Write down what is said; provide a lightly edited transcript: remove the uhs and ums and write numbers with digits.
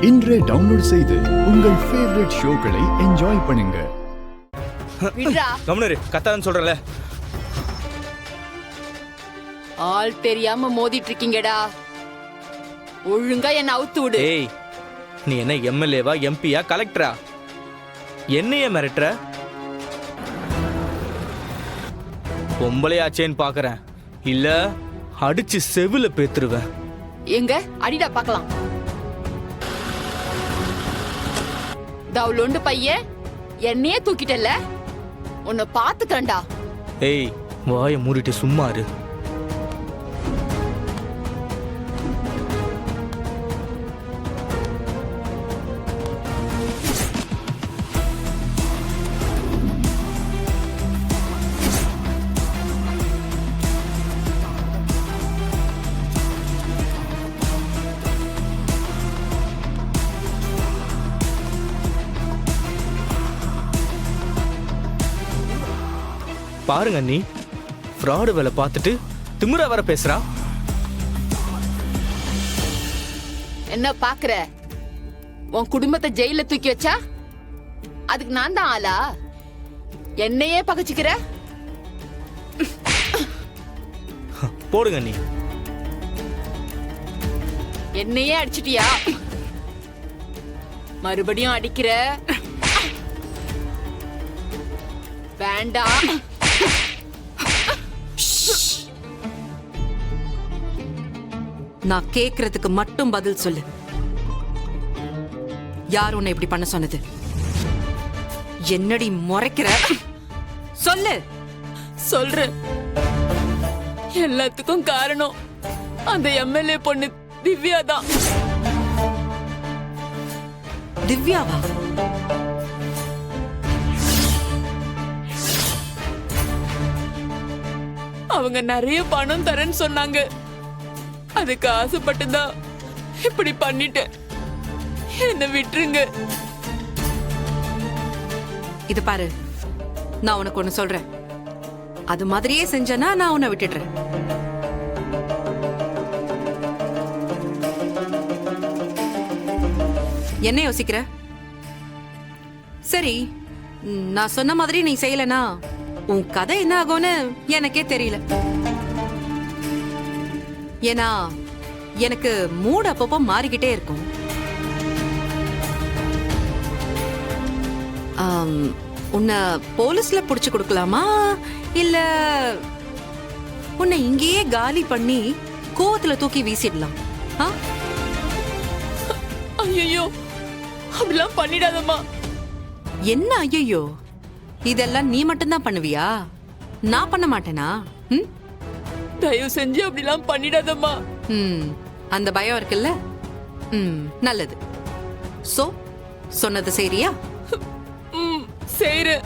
இன்றே டவுன்லோட் செய்து உங்கள் ஃபேவரட் ஷோக்களை என்ஜாய் பண்ணுங்க. கம்னரு கத்தான்னு சொல்றல. ஆள் தெரியாம மோதிட்டு இருக்கீங்கடா. ஒழுங்கா என்ன அவுத்து விடு. ஏய், நீ என்ன எம்எல்ஏவா எம்பியா கலெக்டரா? என்னைய மிரட்டுற? பொம்பளையாச்சேன்னு பாக்குறேன், இல்ல அடிச்சு செவில பேத்துருவேன். எங்க அடிடா பாக்கலாம். தவுலோண்டு பையன் என்னையே தூக்கிட்டல, உன்னை பாத்துக்கறேன்டா. ஏய், வாயை மூடிட்டு சும்மா இரு. பாருங்க நீ ஃப்ராடு வேலை பார்த்துட்டு திமிரா வர பேசுறா. என்ன பாக்குற? உன் குடும்பத்தை ஜெயில தூக்கி வச்சா அதுக்கு நான் தான் ஆளா? என்னையே பகச்சிக்கிற? போடுங்க நீ. என்னையே அடிச்சிட்டியா? மறுபடியும் அடிக்கிற? வேண்டாம். நான் கேக்குறதுக்கு மட்டும் பதில் சொல்லு. யார் உன்னை இப்படி பண்ண சொன்னது? என்னடி முறைக்கிற? சொல்லு. சொல்றேன். எல்லாத்துக்கும் காரணம் அந்த எம்எல்ஏ பொண்ணு திவ்யா தான். திவ்யாவா? அவங்க நிறைய பணம் தரேன்னு சொன்னாங்க. அதுக்கு ஆசைப்பட்டுதான் இப்படி பண்ணிட்டேன். என்ன விட்டுருங்க. இது பாரு, நான் உனக்கு ஒண்ணு சொல்றேன். அது மாதிரியே செஞ்சனா நான் உன்னை விட்டுடுறேன். என்ன யோசிக்கிற? சரி, நான் சொன்ன மாதிரி நீ செய்யலனா உன் கதை என்ன ஆகும்னு எனக்கே தெரியல. ஏன்னா எனக்கு மூட் அப்பப்போ மாறிக்கிட்டே இருக்கும். உன்னை போலீஸ்ல புடிச்சு கொடுக்கலாமா, இல்ல உன்னை இங்கேயே காலி பண்ணி கோவத்துல தூக்கி வீசிடலாம்? ஐயோ, அப்படிலாம் பண்ணிடாதம்மா. என்ன ஐயோ? இதெல்லாம் நீ மட்டும்தான் பண்ணுவியா? நான் பண்ண மாட்டேனா? தயவு செஞ்சு அப்படிலாம் பண்ணிடாதம்மா. அந்த பயம் இருக்குல்ல? நல்லது. சோ சொன்னது சரியா? செய்றேன்.